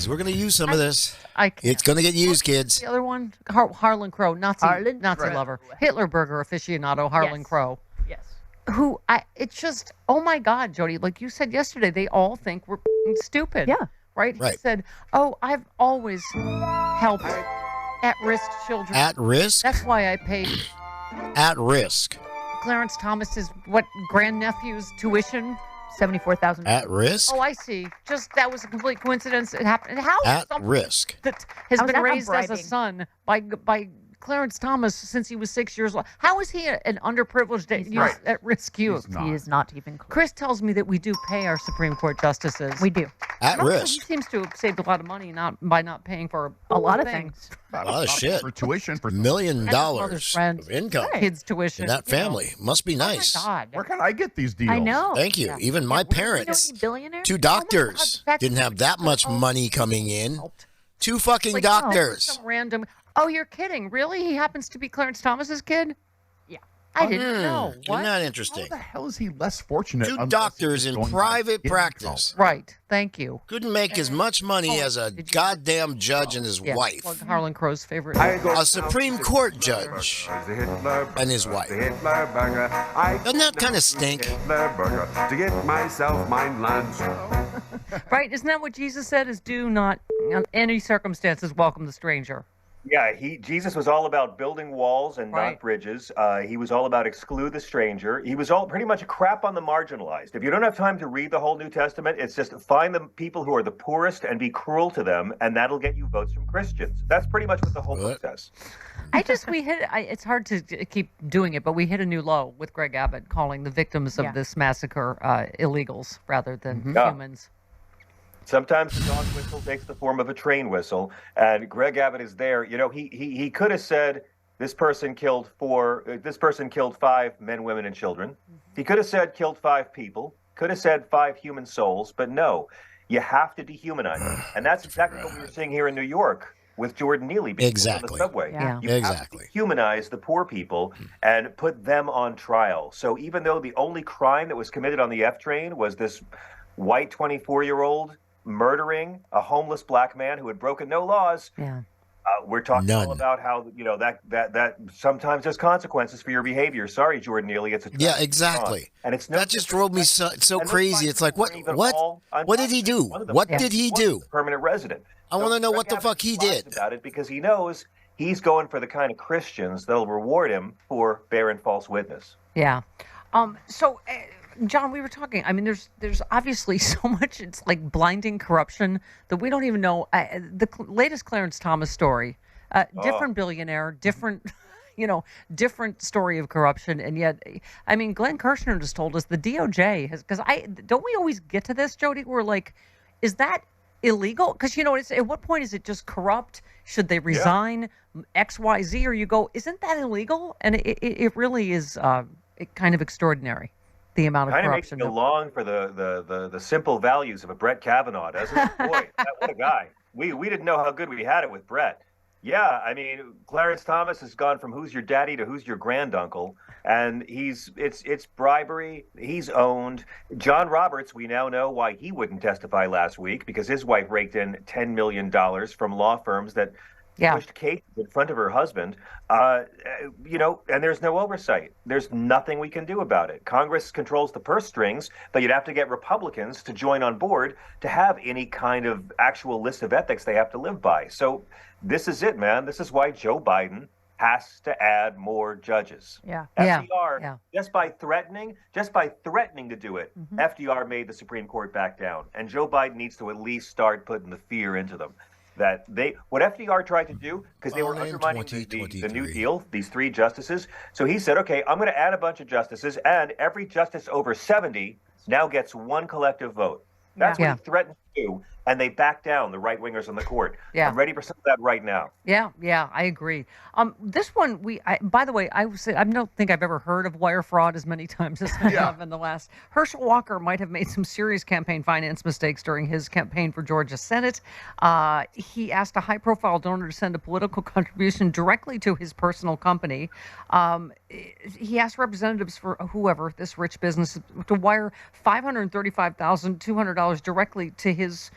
We're going to use some of this. I can't. It's going to get used, kids. The other one, Harlan Crow, Nazi lover, Hitler burger aficionado, Harlan Crow. Yes. It's just, oh my God, Jody, like you said yesterday, they all think we're stupid. Yeah. Right? He said, I've always helped at-risk children. At risk? That's why I paid At risk. Clarence Thomas's, grandnephew's tuition. $74,000. At risk? Oh, I see. Just, that was a complete coincidence. It happened. How? At risk. That has How's been that not raised as a bribing? son by Clarence Thomas since he was 6 years old. How is he an underprivileged not. at-risk youth? He is not even close. Chris tells me that we do pay our Supreme Court justices. We do. At Also, risk. He seems to have saved a lot of money by not paying for A lot of things. A lot of shit. For tuition. For $1 million mother's friend. of income Kids' tuition. in that family. Must be nice. Oh my God. Where can I get these deals? I know. Thank you. Even my parents, Billionaire? 2 doctors, didn't have that much money coming in. 2 fucking Like, doctors. Some random. Oh, you're kidding? Really? He happens to be Clarence Thomas's kid? Yeah. I didn't know. Isn't What? that How interesting? the hell is he less fortunate? 2 unless doctors he's in going private by practice. Right. Thank you. Couldn't make as much money as a goddamn judge and his Yeah. wife. Well, Harlan Crow's favorite. A Supreme Court judge and his wife. Doesn't that kind of stink? To get myself mine lunch. Right? Isn't that what Jesus said? Is do not, in any circumstances, welcome the stranger. Yeah, Jesus was all about building walls and Right. not bridges. He was all about exclude the stranger. He was all pretty much a crap on the marginalized. If you don't have time to read the whole New Testament, it's just find the people who are the poorest and be cruel to them, and that'll get you votes from Christians. That's pretty much what the whole book says. It's hard to keep doing it, but we hit a new low with Greg Abbott calling the victims of this massacre illegals rather than Yeah. humans. Sometimes the dog whistle takes the form of a train whistle, and Greg Abbott is there. You know, he could have said this person killed 5 men, women, and children. He could have said killed 5 people. Could have said 5 human souls, but no, you have to dehumanize them, and that's exactly what we were seeing here in New York with Jordan Neely being put on the subway. Yeah. You have Exactly. to humanize the poor people and put them on trial. So even though the only crime that was committed on the F train was this white 24-year-old murdering a homeless black man who had broken no laws. Yeah. We're talking all None. about how that sometimes there's consequences for your behavior. Sorry, Jordan Neely, it's a Yeah, exactly. and it's no That just drove me so and crazy. It's like, what did he do? One of them What was did he a do? Permanent resident. I want to know what the Greg fuck he Abbott lies did. about it because he knows he's going for the kind of Christians that'll reward him for bearing false witness. Yeah. So, John, we were talking. I mean, there's obviously so much. It's like blinding corruption that we don't even know. The latest Clarence Thomas story, different billionaire, different, different story of corruption, and yet, I mean, Glenn Kirshner just told us the DOJ has don't we always get to this, Jody? We're like, is that illegal? Because at what point is it just corrupt? Should they resign? X, Y, Z, or you go? Isn't that illegal? And it really is kind of extraordinary. The amount of Kind of corruption. makes you long for the simple values of a Brett Kavanaugh, doesn't it? Boy, what a guy. We didn't know how good we had it with Brett. Yeah, I mean, Clarence Thomas has gone from who's your daddy to who's your granduncle, and it's bribery. He's owned. John Roberts, we now know why he wouldn't testify last week because his wife raked in $10 million from law firms that pushed cases in front of her husband, and there's no oversight. There's nothing we can do about it. Congress controls the purse strings, but you'd have to get Republicans to join on board to have any kind of actual list of ethics they have to live by. So this is it, man. This is why Joe Biden has to add more judges. Yeah. FDR, just by threatening to do it, FDR made the Supreme Court back down. And Joe Biden needs to at least start putting the fear into them. That what FDR tried to do, because they were undermining the New Deal, these 3 justices. So he said, okay, I'm going to add a bunch of justices, and every justice over 70 now gets 1 collective vote. That's what he threatened to do, and they backed down, the right-wingers on the court. Yeah. I'm ready for some of that right now. Yeah, I agree. This one, by the way, I don't think I've ever heard of wire fraud as many times as I have in the last. Herschel Walker might have made some serious campaign finance mistakes during his campaign for Georgia Senate. He asked a high-profile donor to send a political contribution directly to his personal company. He asked representatives for whoever, this rich business, to wire $535,200 directly to his,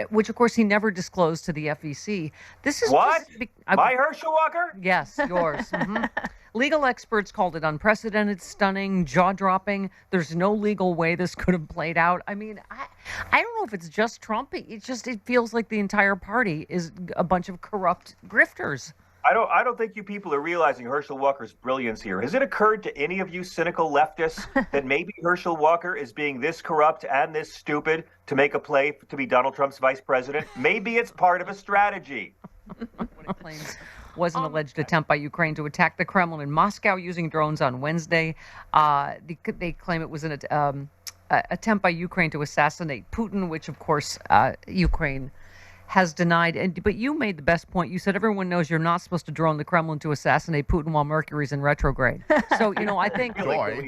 which of course he never disclosed to the FEC. This is What? just My Herschel Walker? Yes, yours. Legal experts called it unprecedented, stunning, jaw-dropping. There's no legal way this could have played out. I mean, I don't know if it's just Trump. It feels like the entire party is a bunch of corrupt grifters. I don't think you people are realizing Herschel Walker's brilliance here. Has it occurred to any of you cynical leftists that maybe Herschel Walker is being this corrupt and this stupid to make a play to be Donald Trump's vice president? Maybe it's part of a strategy. What it claims was an alleged attempt by Ukraine to attack the Kremlin in Moscow using drones on Wednesday. They claim it was an attempt by Ukraine to assassinate Putin, which, of course, Ukraine has denied. But you made the best point. You said everyone knows you're not supposed to drone the Kremlin to assassinate Putin while Mercury's in retrograde. So, I think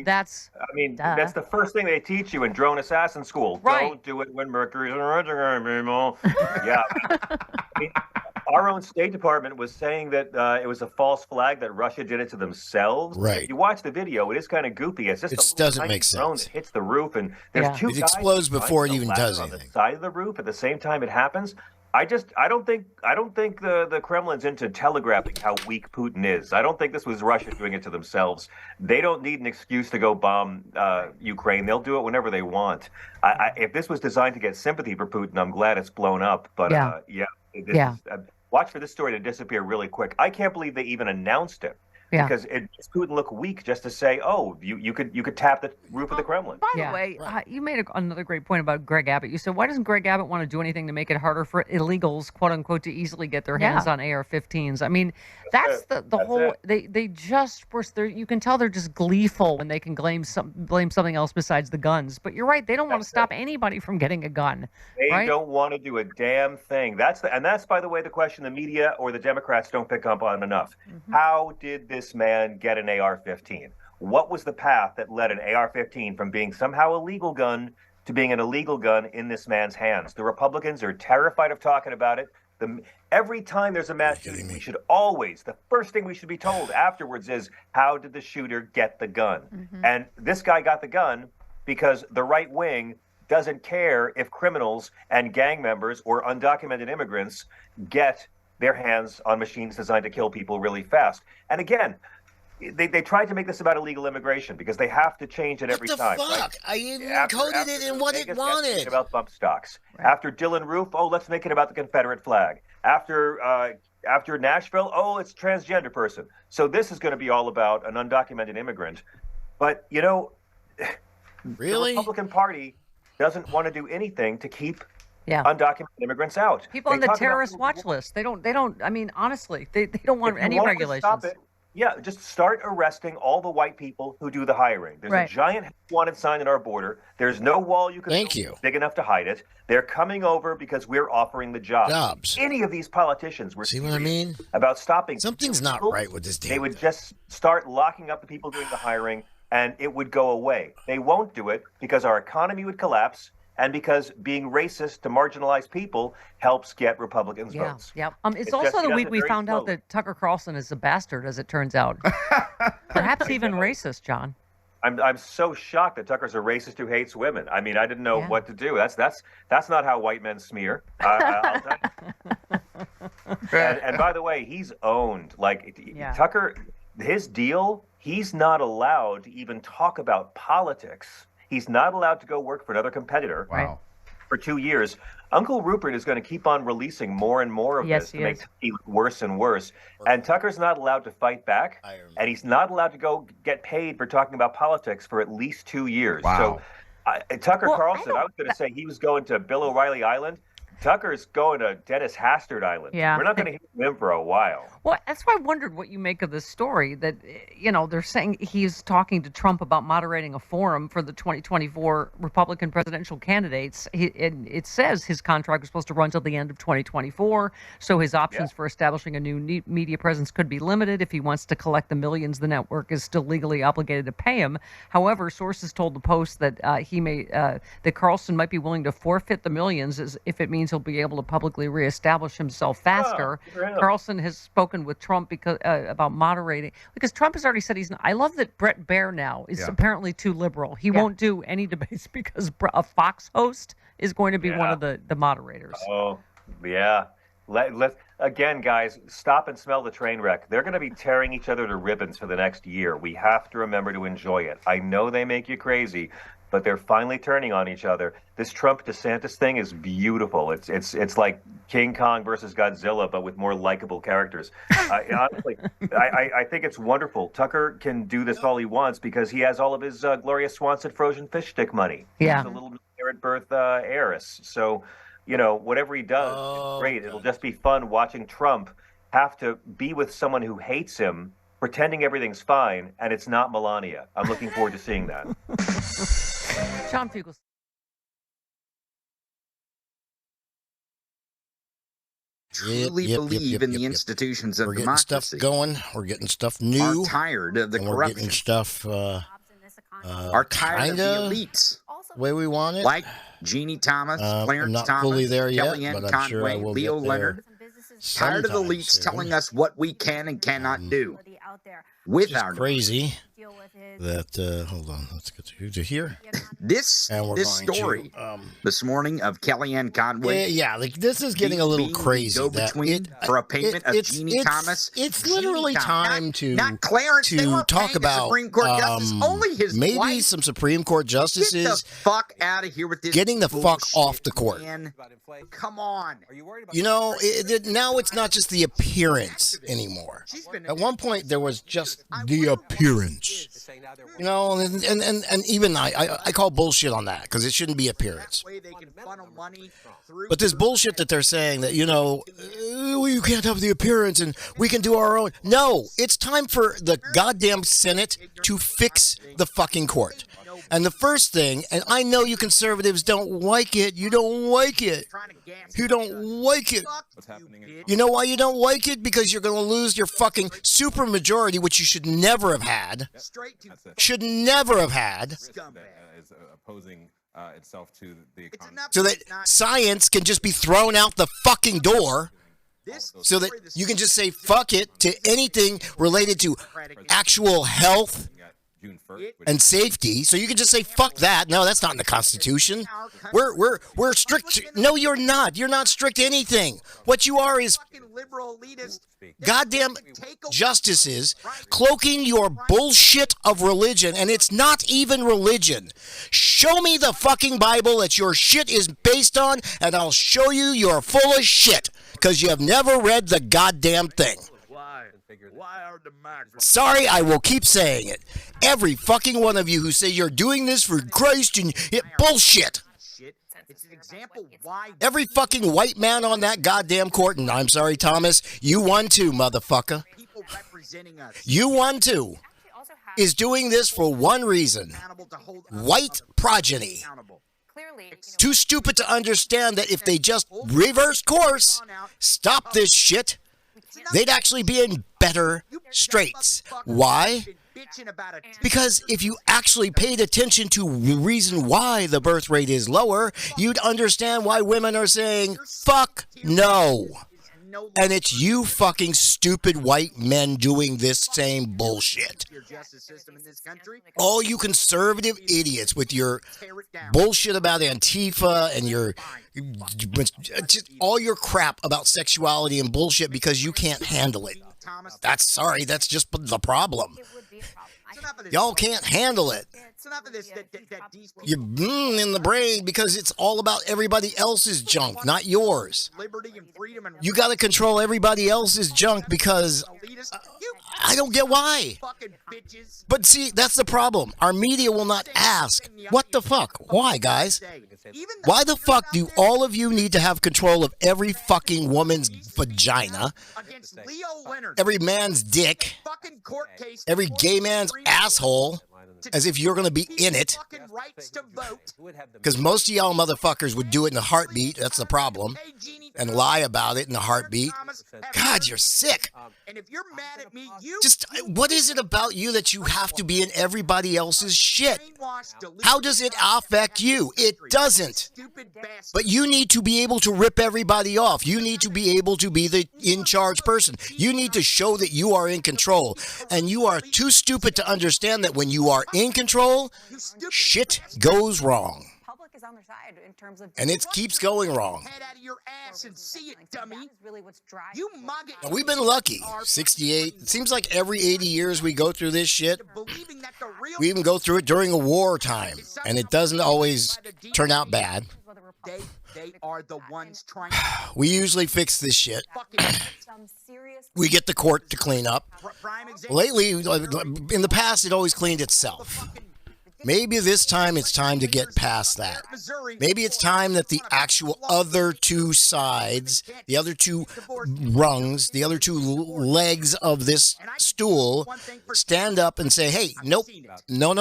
that's... I mean, that's the first thing they teach you in drone assassin school. Right. Don't do it when Mercury's in retrograde, people. Yeah. I mean, our own State Department was saying that it was a false flag, that Russia did it to themselves. Right. If you watch the video, it is kind of goofy. It's just It a little doesn't tiny make drone sense. that hits the roof, and there's two It guys explodes before it behind the even does ladder anything. on the side of the roof at the same time it happens. I don't think the Kremlin's into telegraphing how weak Putin is. I don't think this was Russia doing it to themselves. They don't need an excuse to go bomb Ukraine. They'll do it whenever they want. If this was designed to get sympathy for Putin, I'm glad it's blown up. But watch for this story to disappear really quick. I can't believe they even announced it. Yeah. Because it makes Putin look weak just to say, oh, you could tap the roof of the Kremlin. By the way, you made another great point about Greg Abbott. You said, why doesn't Greg Abbott want to do anything to make it harder for illegals, quote unquote, to easily get their hands on AR-15s? I mean, that's the whole. They just were. You can tell they're just gleeful when they can blame something else besides the guns. But you're right. They don't want to stop anybody from getting a gun. They don't want to do a damn thing. That's by the way, the question the media or the Democrats don't pick up on enough. Mm-hmm. How did this man get an AR-15? What was the path that led an AR-15 from being somehow a legal gun to being an illegal gun in this man's hands? The Republicans are terrified of talking about it. Every time there's a mass shooting, the first thing we should be told afterwards is, how did the shooter get the gun? Mm-hmm. And this guy got the gun because the right wing doesn't care if criminals and gang members or undocumented immigrants get their hands on machines designed to kill people really fast. And again, they tried to make this about illegal immigration because they have to change it every time. What the fuck? I encoded it in what it wanted. About bump stocks. Right. After Dylan Roof, let's make it about the Confederate flag. After Nashville, it's transgender person. So this is going to be all about an undocumented immigrant. But, really? The Republican Party doesn't want to do anything to keep undocumented immigrants out. People on the terrorist watch list. They don't. I mean, honestly, they don't want any regulations. Stop it, just start arresting all the white people who do the hiring. There's a giant wanted sign at our border. There's no wall you can build big enough to hide it. They're coming over because we're offering the jobs. Any of these politicians were about stopping. Something's not right with this deal. They would just start locking up the people doing the hiring, and it would go away. They won't do it because our economy would collapse. And because being racist to marginalized people helps get Republicans votes. Yeah. It's also the week we found out that Tucker Carlson is a bastard, as it turns out. Perhaps even racist, John. I'm so shocked that Tucker's a racist who hates women. I mean, I didn't know what to do. That's not how white men smear. I'll tell you. And by the way, he's owned. Tucker, his deal, he's not allowed to even talk about politics. He's not allowed to go work for another competitor for 2 years. Uncle Rupert is going to keep on releasing more and more of this to make it worse and worse. And Tucker's not allowed to fight back, and he's not allowed to go get paid for talking about politics for at least 2 years. Wow. So Tucker Carlson, I was going to say he was going to Bill O'Reilly Island. Tucker's going to Dennis Hastert Island. Yeah. We're not going to hear him for a while. Well, that's why I wondered what you make of this story, that, they're saying he's talking to Trump about moderating a forum for the 2024 Republican presidential candidates. It says his contract is supposed to run till the end of 2024, so his options for establishing a new media presence could be limited. If he wants to collect the millions the network is still legally obligated to pay him. However, sources told the Post that that Carlson might be willing to forfeit the millions if it means he'll be able to publicly reestablish himself faster. Carlson has spoken with Trump about moderating, because Trump has already said he's not. I love that Brett Baer now is apparently too liberal. He won't do any debates because a Fox host is going to be one Yeah. of the moderators. Oh, yeah. Let again, guys, stop and smell the train wreck. They're going to be tearing each other to ribbons for the next year. We have to remember to enjoy it. I know they make you crazy, but they're finally turning on each other. This Trump DeSantis thing is beautiful. It's like King Kong versus Godzilla, but with more likable characters. Honestly, I think it's wonderful. Tucker can do this all he wants because he has all of his Gloria Swanson frozen fish stick money. Yeah. He's a little at birth heiress. So, whatever he does, it's great. It'll just be fun watching Trump have to be with someone who hates him, pretending everything's fine, and it's not Melania. I'm looking forward to seeing that. John Fugel. Truly believe in the institutions of We're getting democracy. stuff going. We're getting stuff Are new. tired of the And we're corruption. getting stuff Are tired of the kinda elites the way we want it. like Jeannie Thomas, I'm Clarence not Thomas, fully there yet, Kellyanne but I'm sure I Conway, will Leo get there Leonard. Tired of the sometime elites soon. telling us what we can and cannot do It's with just our crazy that hold on, let's get to here. This And we're this going story to this morning of Kellyanne Conway. yeah, like this is getting a little being the crazy. That go-between for a payment of Jeannie Thomas. It's Jeannie literally Thomas, time to not Clarence. They to weren't talk paying a about Supreme Court justice. Only his maybe wife. some Supreme Court Get the justices fuck out of here with this. getting the fuck bullshit, off the court. man. Come on. Now it's not just the appearance anymore. She's been At one point, there was just the appearance. And even I call bullshit on that because it shouldn't be appearance. way they can funnel money through. But this bullshit that they're saying that, you can't have the appearance and we can do our own. No, it's time for the goddamn Senate to fix the fucking court. And the first thing, and I know you conservatives don't like it. You don't like it. Trying to gas You don't like it. What's happening? You know why you don't like it? Because you're going to lose your fucking super majority, which you should never have had. Straight to Should never have had. scumbag. is opposing itself to the It's economy. enough So that science can just be thrown out the fucking door. this So that story, this you can just say fuck it to anything related to actual health June 1st, which and safety. So you can just say fuck that. No, that's not in the Constitution. We're strict. No, you're not. You're not strict anything. What you are is fucking liberal elitist goddamn justices cloaking your bullshit of religion, and it's not even religion. Show me the fucking Bible that your shit is based on, and I'll show you you're full of shit because you have never read the goddamn thing. Why are democracies? Sorry, I will keep saying it. Every fucking one of you who say you're doing this for Christ and bullshit. Shit. It's an example why Every fucking white man on that goddamn court, and I'm sorry, Thomas, you won too, motherfucker. people representing us You won too. Is doing this for one reason. accountable to hold us White progeny. accountable. Too stupid to understand that if they just reverse course, stop this shit, they'd actually be in better straits. Why? Been bitching about a Because if you actually paid attention to the reason why the birth rate is lower, you'd understand why women are saying, fuck no. no And it's you fucking stupid white men doing this same bullshit. your justice system in this country. All you conservative idiots with your Tear it down. bullshit about Antifa and your just all your crap about sexuality and bullshit because you can't handle it. Thomas, That's just the problem. it's enough of this. Y'all can't handle it. It's enough of this that these people You're in the brain because it's all about everybody else's junk, not yours. liberty and freedom and You got to control everybody else's junk because elitist. You I don't get why. fucking bitches. But see, that's the problem. Our media will not ask, what the fuck? Why, guys? Even Why the fuck do all of you need to have control of every fucking woman's vagina, against Leo Leonard, every man's dick, fucking court case, every gay man's asshole, as if you're going to be in it? fucking rights to vote. Because most of y'all motherfuckers would do it in a heartbeat. That's the problem. Hey, Jeannie, And lie about it in a heartbeat. Thomas, have God, you're sick. And if you're mad at me, you Just, what is it about you that you have to be in everybody else's shit? brainwashed, deluded, How does it affect you? It doesn't. stupid bastard. But you need to be able to rip everybody off. You need to be able to be the in charge person. You need to show that you are in control. And you are too stupid to understand that when you are in control, shit goes wrong. on their side in terms of. And it keeps going wrong. Head out of your ass and see it, dummy. That is really what's driving. You mug it. Now, we've been lucky. 68. It seems like every 80 years we go through this shit. We even go through it during a war time, and it doesn't always turn out bad. They are the ones trying. We usually fix this shit. We get the court to clean up. Lately, in the past, it always cleaned itself. Maybe this time it's time to get past that. Maybe it's time that the actual other two sides, the other two rungs, the other two legs of this stool stand up and say, hey, nope, no.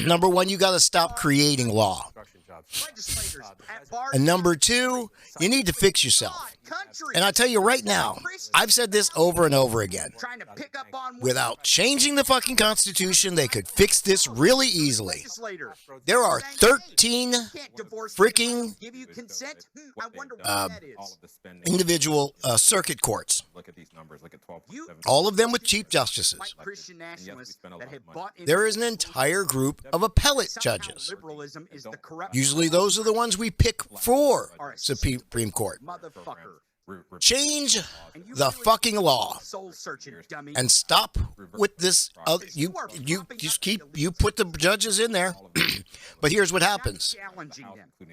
Number one, you got to stop creating law. And number two, you need to fix yourself. And I tell you right now, I've said this over and over again. Without changing the fucking Constitution, they could fix this really easily. There are 13 freaking individual circuit courts. All of them with chief justices. There is an entire group of appellate judges. Usually those are the ones we pick for Supreme Court. Change the fucking law and stop with this. You put the judges in there, but here's what happens: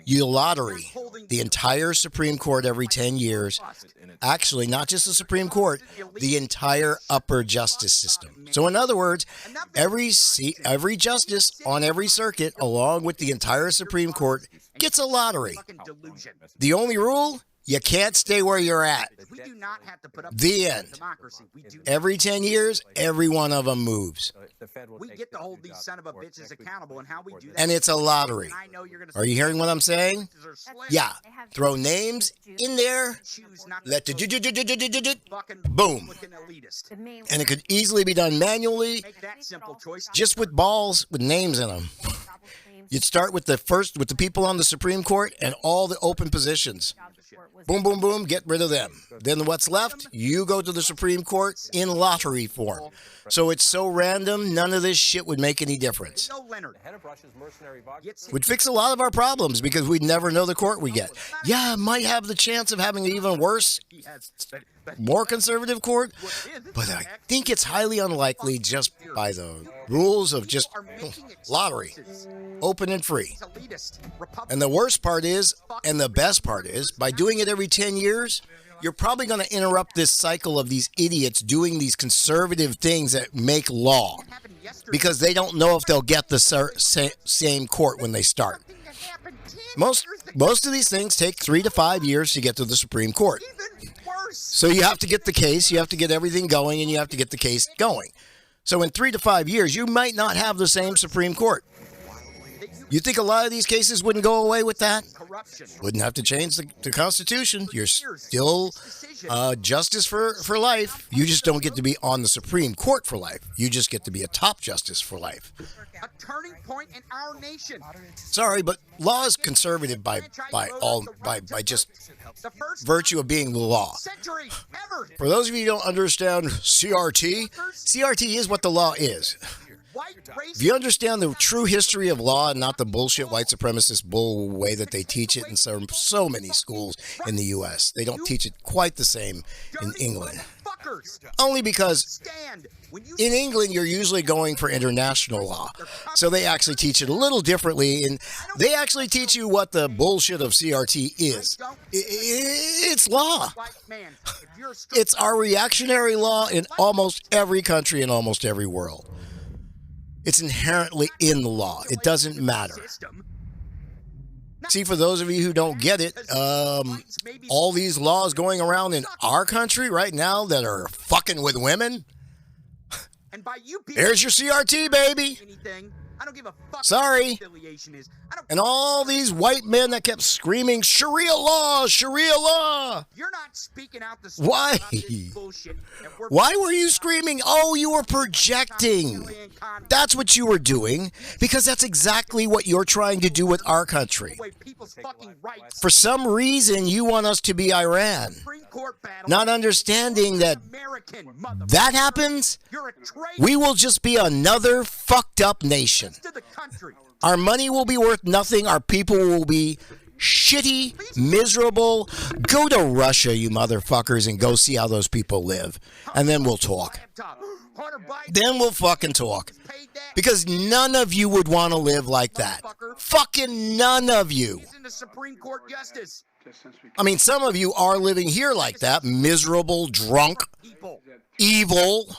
you lottery the entire Supreme Court every 10 years. Actually, not just the Supreme Court, the entire upper justice system. So, in other words, every justice on every circuit, along with the entire Supreme Court, gets a lottery. The only rule: you can't stay where you're at. The end. Every 10 years, every one of them moves. We get to hold these son of a bitches accountable, and how we do that. And it's a lottery. Are you hearing what I'm saying? Yeah. Throw names in there. Let the boom. And it could easily be done manually, just with balls with names in them. You'd start with the people on the Supreme Court and all the open positions. Boom, boom, boom, get rid of them. Then what's left? You go to the Supreme Court in lottery form. So it's so random, none of this shit would make any difference. Would fix a lot of our problems because we'd never know the court we get. Yeah, might have the chance of having an even worse, more conservative court, but I think it's highly unlikely just by the rules of just lottery, open and free. And the worst part is, and the best part is, by doing it every 10 years, you're probably going to interrupt this cycle of these idiots doing these conservative things that make law because they don't know if they'll get the same court when they start. Most of these things take 3 to 5 years to get to the Supreme Court. So you have to get the case, you have to get everything going, and you have to get the case going. So in 3 to 5 years, you might not have the same Supreme Court. You think a lot of these cases wouldn't go away with that? Wouldn't have to change the Constitution. You're still justice for life. You just don't get to be on the Supreme Court for life. You just get to be a top justice for life. A turning point in our nation. Sorry, but law is conservative by just virtue of being the law. For those of you who don't understand CRT is what the law is. If you understand the true history of law and not the bullshit white supremacist bull way that they teach it in so many schools in the U.S., they don't teach it quite the same in England. Only because in England, you're usually going for international law. So they actually teach it a little differently, and they actually teach you what the bullshit of CRT is. It's law. It's our reactionary law in almost every country in almost every world. It's inherently in the law. It doesn't matter. See, for those of you who don't get it, all these laws going around in our country right now that are fucking with women, there's your CRT, baby. I don't give a fuck. Sorry. And all these white men that kept screaming, Sharia law, Sharia law. You're not speaking out the Why? Why were you screaming? Oh, you were projecting. That's what you were doing, because that's exactly what you're trying to do with our country. For some reason, you want us to be Iran. not understanding that American mother. that happens, You're a traitor we will just be another fucked up nation. to the country. Our money will be worth nothing. Our people will be shitty, miserable. Go to Russia, you motherfuckers, and go see how those people live. And then we'll talk. Laptop. Hunter Biden Then we'll fucking talk. paid that. Because none of you would want to live like that. Fucking none of you. He's in the Supreme Court justice. I mean, some of you are living here like that. Miserable, drunk, People. evil.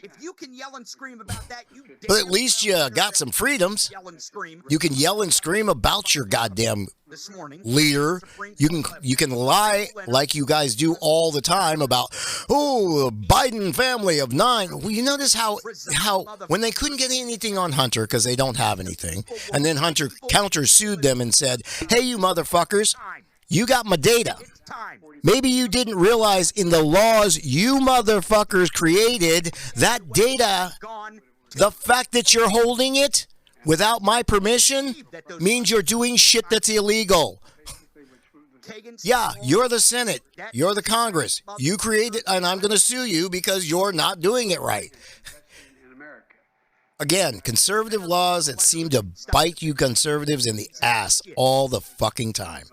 If you can yell and scream about that, you But at least you got some freedoms. yell and scream You can yell and scream about your goddamn this morning. leader. You can lie like you guys do all the time about, oh, the Biden family of 9. Well, you notice how when they couldn't get anything on Hunter because they don't have anything, and then Hunter countersued them and said, hey, you motherfuckers, you got my data. It's time. Maybe you didn't realize in the laws you motherfuckers created that data, Gone. the fact that you're holding it without my permission means you're doing shit that's illegal. Kagan. Yeah, you're the Senate. You're the Congress. You created, and I'm going to sue you because you're not doing it right. Again, conservative laws that seem to bite you conservatives in the ass all the fucking time.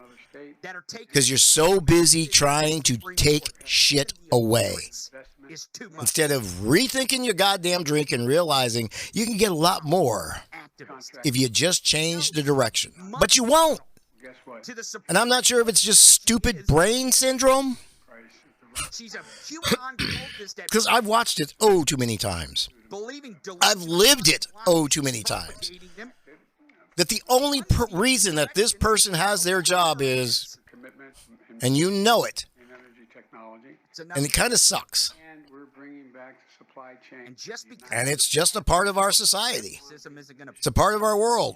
That are taking Because you're so busy trying to take shit away. is too much. Instead of rethinking your goddamn drink and realizing you can get a lot more Activists if you just change the direction. But you won't. to the Supreme And I'm not sure if it's just stupid brain syndrome. She's a QAnon cultist that Because I've watched it too many times. believing I've lived it too many times. hating them. That the only reason that this person has their job is, and you know it, It's enough. and it kind of sucks. And just because And it's just a part of our society. racism isn't going to It's a part of our world.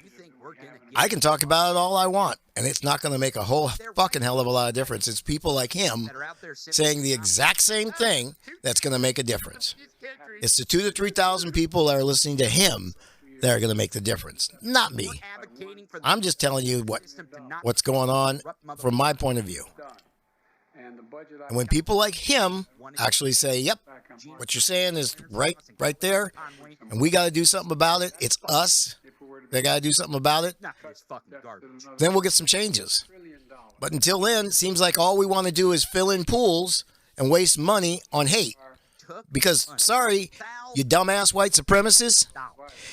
you think we're going to get I can talk about it all I want, and it's not going to make a whole fucking hell of a lot of difference. It's people like him that are out there sitting saying the exact same thing that's going to make a difference. It's the 2,000 to 3,000 people that are listening to him that are going to make the difference, not me. advocating for the I'm just telling you system to not what's going on from my point of view. And when people like him actually say, yep, what you're saying is right there, and we got to do something about it, it's us, they got to do something about it, not this fucking garbage. then we'll get some changes. But until then, it seems like all we want to do is fill in pools and waste money on hate. Because, sorry, you dumbass white supremacists,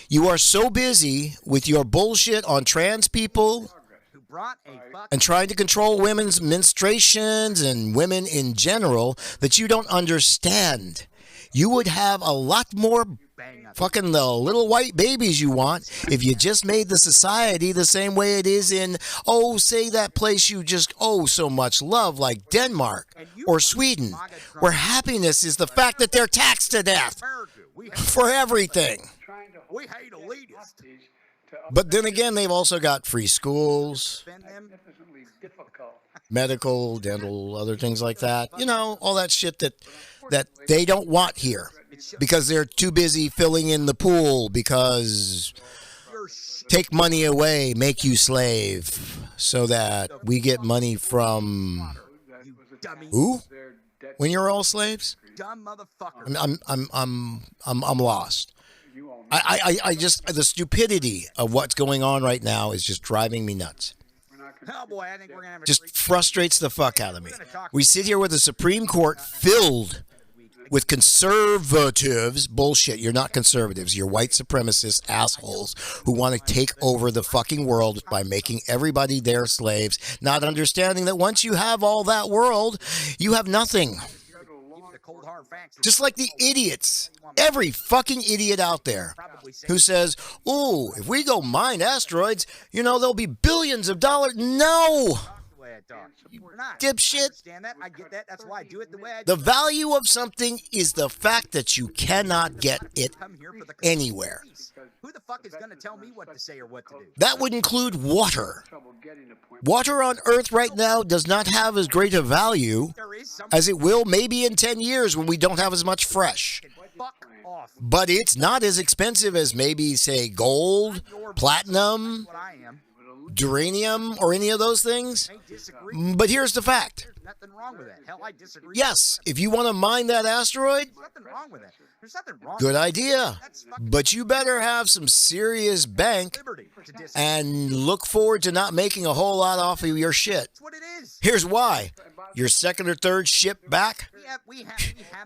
you are so busy with your bullshit on trans people Who brought a fuck and trying to control women's menstruations and women in general that you don't understand. You would have a lot more bang up. fucking the little white babies you want if you just made the society the same way it is in, say that place you just so much love, like Denmark or Sweden, where happiness is the fact that they're taxed to death We for everything. hate elitists. But then again, they've also got free schools, Defend them. medical, dental, other things like that. You know, all that shit that they don't want here because they're too busy filling in the pool because Your shit. take money away, make you slave so that we get money from You dummy. who? When you're all slaves? Dumb motherfucker. I'm lost. I just the stupidity of what's going on right now is just driving me nuts. Oh boy, I think we're gonna have a Just great frustrates the fuck out of me. We sit here with a Supreme Court filled with conservatives. Bullshit. You're not conservatives. You're white supremacist assholes who want to take over the fucking world by making everybody their slaves, not understanding that once you have all that world, you have nothing. the cold hard facts. Just like the idiots, every fucking idiot out there who says, if we go mine asteroids, there'll be billions of dollars. No, The way I talk. We're not. dipshit. I understand that. I get that. That's why I do it the way I do. The value of something is the fact that you cannot get it Come here for the anywhere. peace. Who the fuck is gonna tell me what to say or what to do? That would include water. Water on Earth right now does not have as great a value There is some as it will maybe in 10 years when we don't have as much fresh. fuck off. But it's not as expensive as maybe, say, gold, platinum, What I am. uranium, or any of those things. May disagree. But here's the fact. Nothing wrong with that. Hell, I disagree. Yes, if you want to mine that asteroid, There's nothing wrong with that. There's nothing wrong. good with idea. That's fucking But you better have some serious bank liberty to disagree. and look forward to not making a whole lot off of your shit. That's what it is. Here's why. Your second or third ship back, We have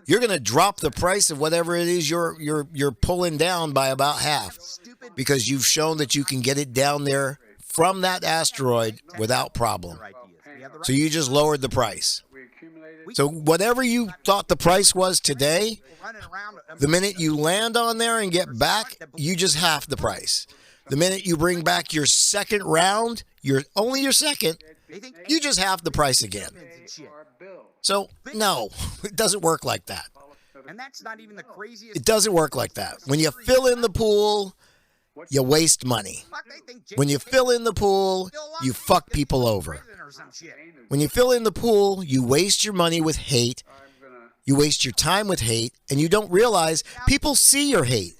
you're going to drop the price of whatever it is you're pulling down by about half stupid because you've shown that you can get it down there from that asteroid without problem. ideas. We have the right So you just lowered the price. So whatever you thought the price was today, running around. the minute you land on there and get back, you just half the price. The minute you bring back your second round, only your second, They think you just half the price again. and shit. So no, it doesn't work like that. And that's not even the craziest. It doesn't work like that. When you fill in the pool, you waste money. Fuck, they think When you fill in the pool, you fuck people over. prison or some shit. When you fill in the pool, you waste your money with hate. You waste your time with hate, and you don't realize people see your hate.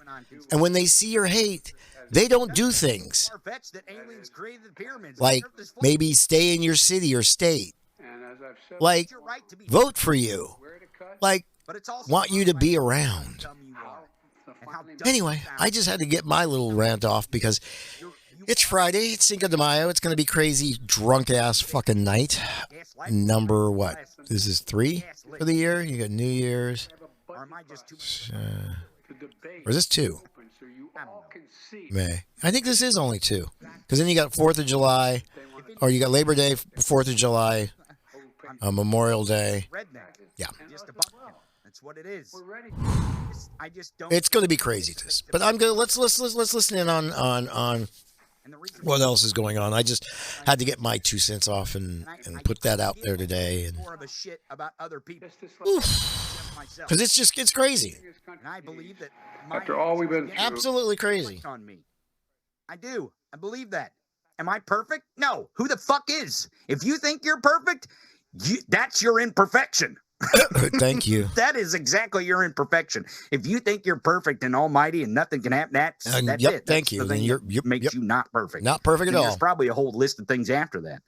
And when they see your hate, they don't do things Far-fetched that aliens created the pyramids. like The earth is flat. maybe stay in your city or state. Like It's your right to be vote for you. Like but it's also want you to be around. dumb you are. And how dumb Anyway, you sound. I just had to get my little rant off because it's Friday. It's Cinco de Mayo. It's going to be crazy drunk ass fucking night. Gaslight. Number what? This is 3 for the year. You got New Year's. Or am I just too Or is this 2? I don't know. May. I think this is only 2. Because then you got 4th of July, or you got Labor Day, 4th of July, Memorial Day. Redneck? Yeah. Just a bumpkin. That's what it is. I just don't. It's going to be crazy. But I'm going to let's listen in on And the reason what else is going on. I just had to get my 2 cents off and put that out there today, and more of a shit about other people. Just myself. because it's crazy, And I believe that After all we've been through. absolutely crazy. on me. I do. I believe that. Am I perfect? No. Who the fuck is? If you think you're perfect, that's your imperfection. Thank you. That is exactly your imperfection. If you think you're perfect and almighty and nothing can happen, that's Yep, it. thank That's you. the Then thing you're- that yep, makes yep. you not perfect. Not perfect at And all. There's probably a whole list of things after that.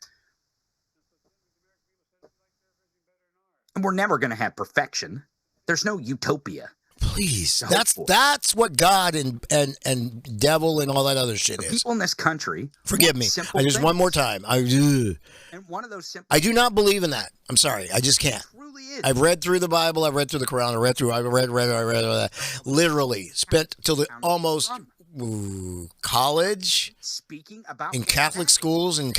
And we're never going to have perfection. There's no utopia. Please, to hope that's for. that's what God and devil and all that other shit The is. people in this country. Forgive want me. simple I just one things. more time. And one of those simple I do not believe in that. I'm sorry. I just can't. truly is. I've read through the Bible. I've read through the Quran. I read literally spent till the almost college Speaking about in Catholic schools and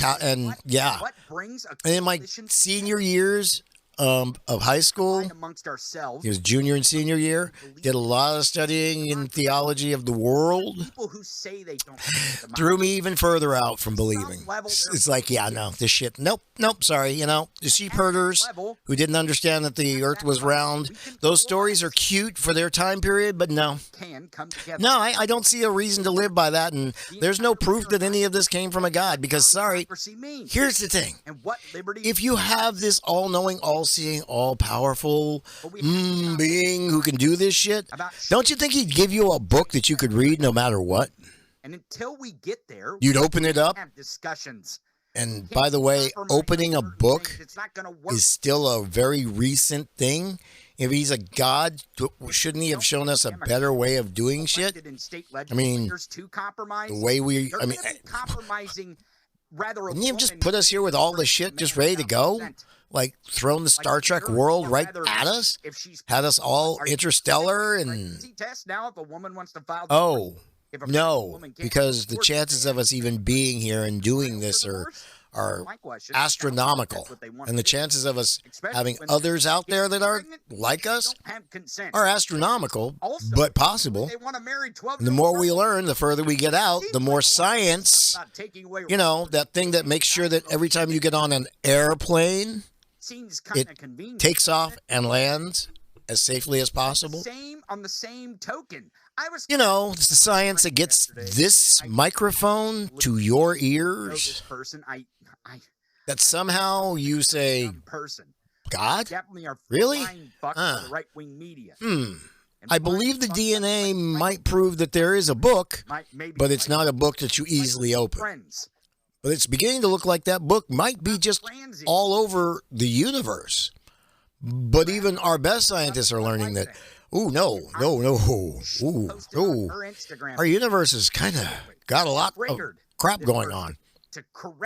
yeah. What brings a And in my coalition senior years of high school, amongst ourselves? it was junior and senior year, did a lot of studying in theology of the world. People who say they don't believe the Threw me even further out from believing. It's like, yeah, no, this shit. Nope, sorry. You know, the sheep herders who didn't understand that the earth was round. Those stories are cute for their time period, but no. can come together. No, I don't see a reason to live by that. And there's no proof that any of this came from a God because, sorry, Democracy means. here's the thing. And what liberty? If you have this all-knowing, all-seeing, all-powerful being who can do this shit, don't you think he'd give you a book that you could read no matter what? And until we get there, You'd open it up. have discussions. And by the way, opening a book It's not going to work. is still a very recent thing. If he's a god, shouldn't he have shown us a better way of doing shit? Elected in state I mean, legislatures to compromise. the way we, They're I mean, gonna be compromising rather. wouldn't he have just put us here with all the shit just ready to go? Like thrown the Star Trek world right at us? If she's Had us all interstellar and pregnancy test now, if a woman wants to file. oh if a no, woman can't because the divorce, chances of us even being here and doing this are my question, astronomical, that's what they want and the to do. chances of us Especially having when others out there that are pregnant, like us don't have consent. are astronomical, Also, but possible. They want to marry 12. And the more we learn, the further we get out, the more science, Not taking away you know, that thing that makes sure that every time you get on an airplane, seems kind it of convenient. takes off and lands as safely as possible. Same on the same token. I was You know, it's the science that gets this microphone to your know ears this person. I that somehow you say, person. God? Definitely are Really? flying fuck Huh. for the right wing media. Hmm. And I believe the DNA might prove that there is a book, maybe but it's not a book that you easily open. friends. But it's beginning to look like that book might be just all over the universe. But even our best scientists are learning that, no. Our universe has kind of got a lot of crap going on.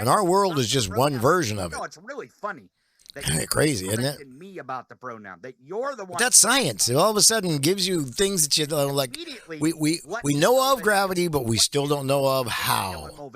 And our world is just one version of it. No, it's really funny. Kind of crazy, isn't it? Me about the pronoun that you're the one. But that's science. It all of a sudden gives you things that you don't like. We know of gravity, but we still don't know of how.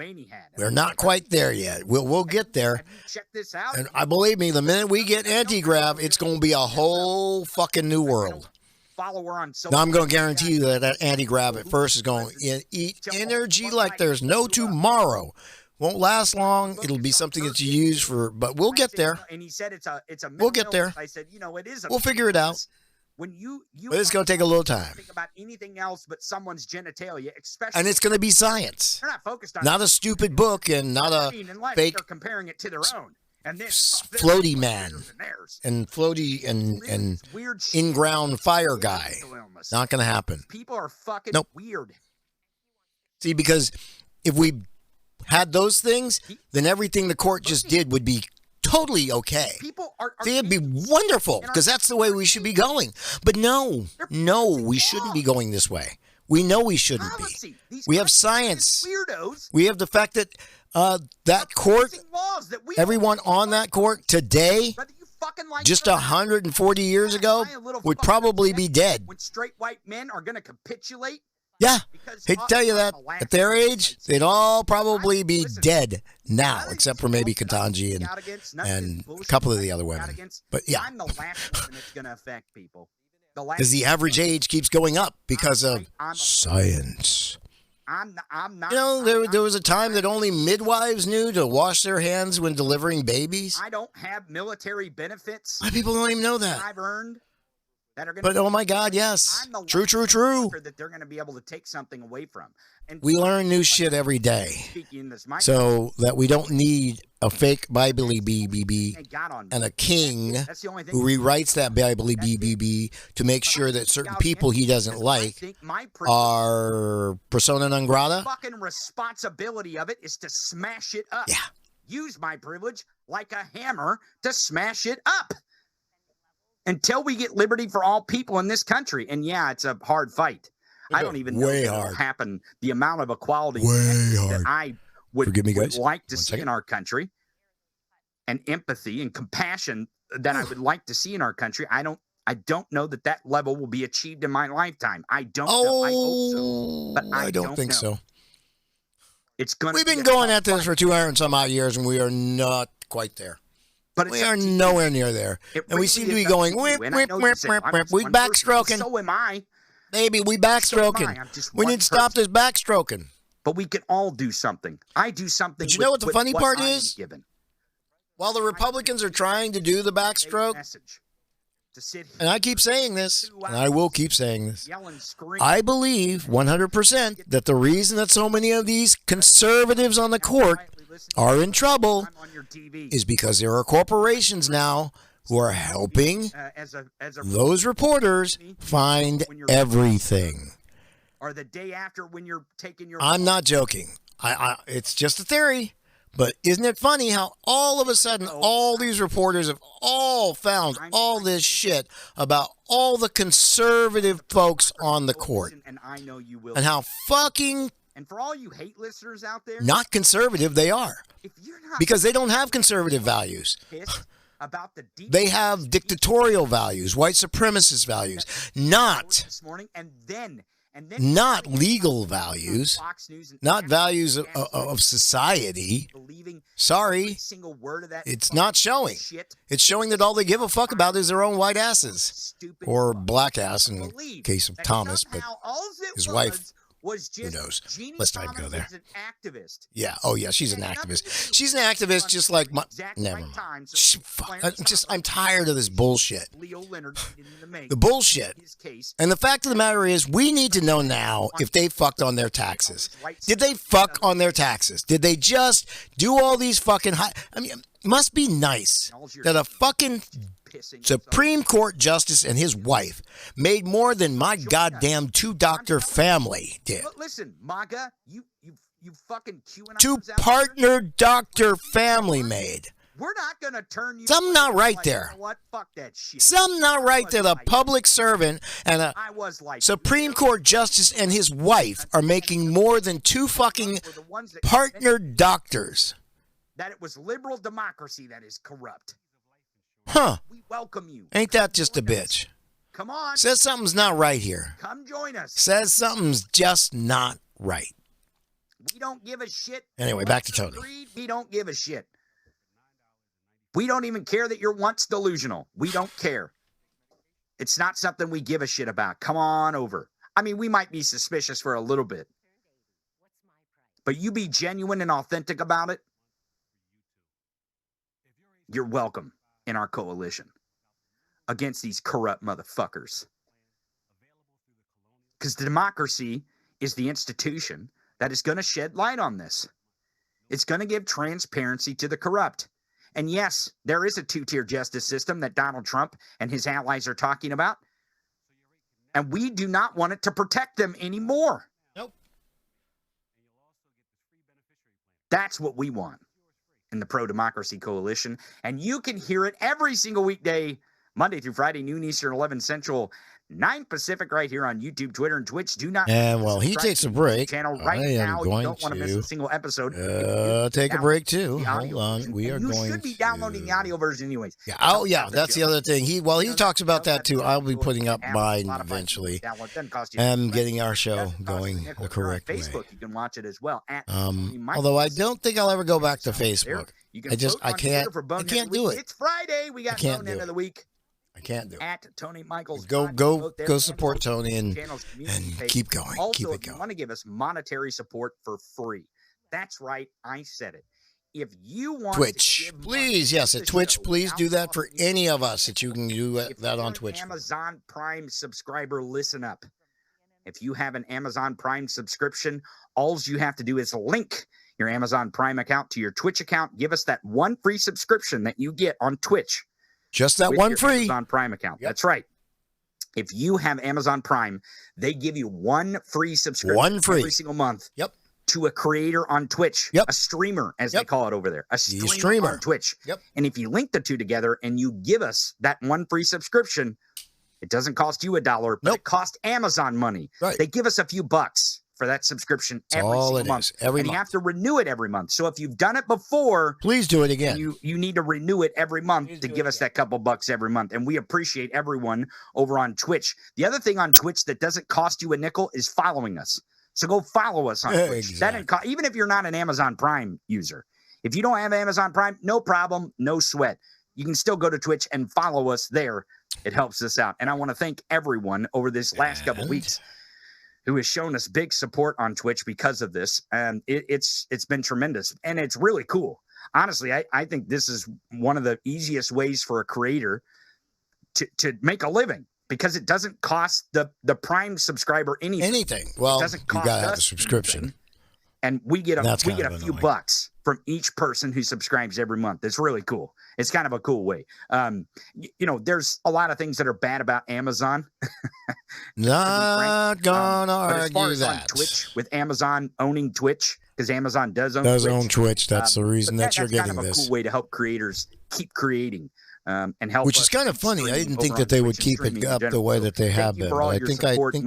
We're not quite there yet. We'll get there. Check this out. And I believe me, the minute we get anti-grav, it's going to be a whole fucking new world. Now I'm going to guarantee you that anti-grav at first is going to eat energy like there's no tomorrow. Won't last long. It'll be something that you use for, but we'll get there. And he said it's a we'll get there. I said, it is. We'll figure it out. When you but it's going to take a little time. Think about anything else but someone's genitalia, especially. And it's going to be science. They're not focused on not a stupid book and not a fake. They're comparing it to their own. And then floaty man and floaty and in-ground fire guy. Not going to happen. People are fucking weird. See, because if we had those things, then everything the court just did would be totally okay. See, it'd be wonderful because that's the way we should be going. But no, we shouldn't be going this way. We know we shouldn't be. We have science. We have the fact that that court, everyone on that court today, just 140 years ago, would probably be dead. When straight white men are going to capitulate. Yeah, hate to tell you that. At their age, they'd all probably be dead now, except for maybe Ketanji and a couple of the other women. But yeah. I'm the last one that's going to affect people. Because the average age keeps going up because of science. I'm not. There was a time that only midwives knew to wash their hands when delivering babies. I don't have military benefits. Why people don't even know that? I've earned. But oh my God, yes. True. That they're going to be able to take something away from. And we learn new shit every day. So that we don't need a fake Bible-y BBB and a king who rewrites that Bible-y BBB to make sure that certain people he doesn't like are persona non grata. The fucking responsibility of it is to smash it up. Yeah. Use my privilege like a hammer to smash it up. Until we get liberty for all people in this country. And yeah, it's a hard fight. I don't even know if it'll happen. The amount of equality that I would like to see in our country, and empathy and compassion that I would like to see in our country. I don't know that level will be achieved in my lifetime. I don't know. I hope so, but I don't think so. It's going. We've been going at this for 200 and some odd years, and we are not quite there. But we are nowhere near there. And we seem to be going, whip, we backstroking. So am I. Baby, we backstroking. We need to stop this backstroking. But we can all do something. I do something. But you know what the funny part is? While the Republicans are trying to do the backstroke, and I keep saying this, and I will keep saying this, I believe 100% that the reason that so many of these conservatives on the court are in trouble is because there are corporations now who are helping those reporters find everything. Or the day after when you're taking your... I'm not joking. It's just a theory. But isn't it funny how all of a sudden all these reporters have all found all this shit about all the conservative folks on the court? And how fucking... And for all you hate listeners out there, not conservative they are, because they don't have conservative values. They have dictatorial values, white supremacist values, not legal values, not values of society. Sorry, it's not showing. It's showing that all they give a fuck about is their own white asses, or black ass in the case of Thomas, but his wife. Who knows? Let's not even go there. Yeah. Oh, yeah. She's an activist. She's an activist just like my... Never mind. I'm tired of this bullshit. The bullshit. And the fact of the matter is, we need to know now if they fucked on their taxes. Did they fuck on their taxes? Did they just do all these fucking... I mean, it must be nice that a fucking... Supreme Court Justice and his wife made more than my goddamn 2-doctor family did. But listen, MAGA, You fucking QAnoners to out there. partner doctor family made. We're not going to turn you. Something not right like, there. You know what? Fuck that shit. Something not right there. The public servant and a I was like Supreme Court justice and his wife are making more than two fucking were the ones that partner doctors. that it was liberal democracy that is corrupt. Huh. We welcome you. Ain't that just a bitch? Come on. Says something's not right here. Come join us. Says something's just not right. We don't give a shit. Anyway, back to Tony. Agreed, we don't give a shit. We don't even care that you're once delusional. We don't care. It's not something we give a shit about. Come on over. I mean, we might be suspicious for a little bit. But you be genuine and authentic about it. You're welcome in our coalition against these corrupt motherfuckers. Because democracy is the institution that is going to shed light on this. It's going to give transparency to the corrupt. And yes, there is a two-tier justice system that Donald Trump and his allies are talking about. And we do not want it to protect them anymore. Nope. That's what we want in the Pro-Democracy Coalition. And you can hear it every single weekday, Monday through Friday, noon Eastern, 11 Central, 9 Pacific, right here on YouTube, Twitter, and Twitch. Do not. And while he takes a break, channel I right am now. going You don't want to miss a single episode. take a break too. The Hold audio on, version. we are And you going. should be downloading the audio version anyways. Yeah. Oh, yeah. That's the other thing. He talks about that too. I'll be putting up mine eventually. And getting our show going the correct way. Facebook, you can watch it as well. Although I don't think I'll ever go back to Facebook. You can I just vote I on can't Twitter for Bonehead do of the Week. it. It's Friday. We got can't Bonehead do of the Week. I can't do it. At Tony Michaels. Go support Tony and keep going. Also, Keep it if you going. want to give us monetary support for free, that's right, I said it. If you want Twitch, to give please, money yes, to at the Twitch, show please do without that for costing any you of us. That you can do if that you're on an Twitch. Amazon Prime subscriber, listen up. If you have an Amazon Prime subscription, all you have to do is link your Amazon Prime account to your Twitch account. Give us that one free subscription that you get on Twitch. Just that with one your free Amazon Prime account. Yep. That's right. If you have Amazon Prime, they give you one free subscription every single month. Yep. To a creator on Twitch. Yep. A streamer, as they call it over there. A streamer, streamer. on Twitch. Yep. And if you link the two together and you give us that one free subscription, it doesn't cost you $1, but it costs Amazon money. Right. They give us a few bucks for that subscription every all single it month. is, every and month. you have to renew it every month. So if you've done it before, please do it again. You need to renew it every month to give us that couple bucks every month. And we appreciate everyone over on Twitch. The other thing on Twitch that doesn't cost you a nickel is following us. So go follow us on Twitch. That even if you're not an Amazon Prime user. If you don't have Amazon Prime, no problem, no sweat. You can still go to Twitch and follow us there. It helps us out. And I want to thank everyone over this last couple weeks who has shown us big support on Twitch because of this. And it's been tremendous. And it's really cool. Honestly, I think this is one of the easiest ways for a creator to make a living because it doesn't cost the Prime subscriber anything. Well, it doesn't you cost got to have a us subscription. anything. And we get That's a kind of few bucks from each person who subscribes every month. It's really cool. It's kind of a cool way. There's a lot of things that are bad about Amazon. Not gonna but as far argue as on that. Twitch, with Amazon owning Twitch, because Amazon does own Twitch. That's the reason but that you're that's getting kind of a this. cool way to help creators keep creating and help. Which is us kind of keep funny. I streaming didn't over think on that they would Twitch and keep it streaming in up the general. way So that they thank have you been. for But all I your think support. I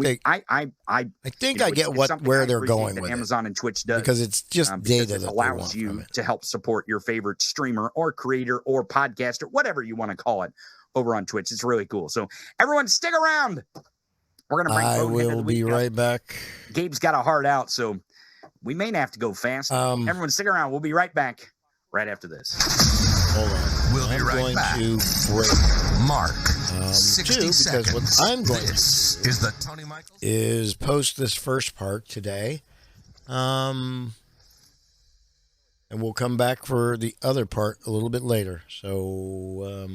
think I get it's something where I they're appreciate going that with it. Amazon and Twitch does Because it's just because data it that they allows want you from it. to help support your favorite streamer or creator or podcaster, whatever you want to call it, over on Twitch. It's really cool. So everyone, stick around. We're gonna bring I Bonehead of the will Week be up. right back. Gabe's got a heart out, so we may have to go fast. Everyone, stick around. We'll be right back right after this. Hold on. We'll be right going back. to break. Mark, Two, 60 because seconds. what I'm going This to do is the Tony Michaels is post this first part today. And we'll come back for the other part a little bit later. So,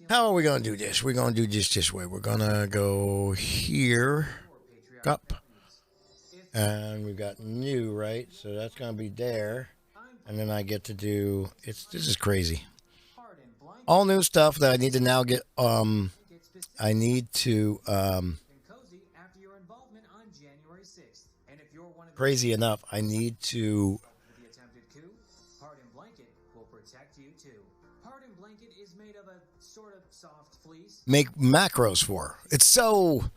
how are we going to do this? We're going to do this way. We're going to go here, up, and we've got new, right? So that's going to be there. And then I get to do, this is crazy. All new stuff that I need to now get, I need to, crazy enough, I need to The attempted coup, Hardened Blanket will protect you too. Hardened Blanket is made of a sort of soft fleece. make macros for. It's so...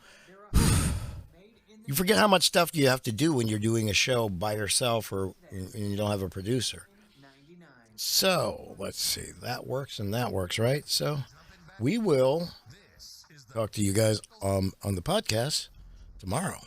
You forget how much stuff you have to do when you're doing a show by yourself or and you don't have a producer. So, let's see. That works and that works, right? So, we will talk to you guys on the podcast tomorrow.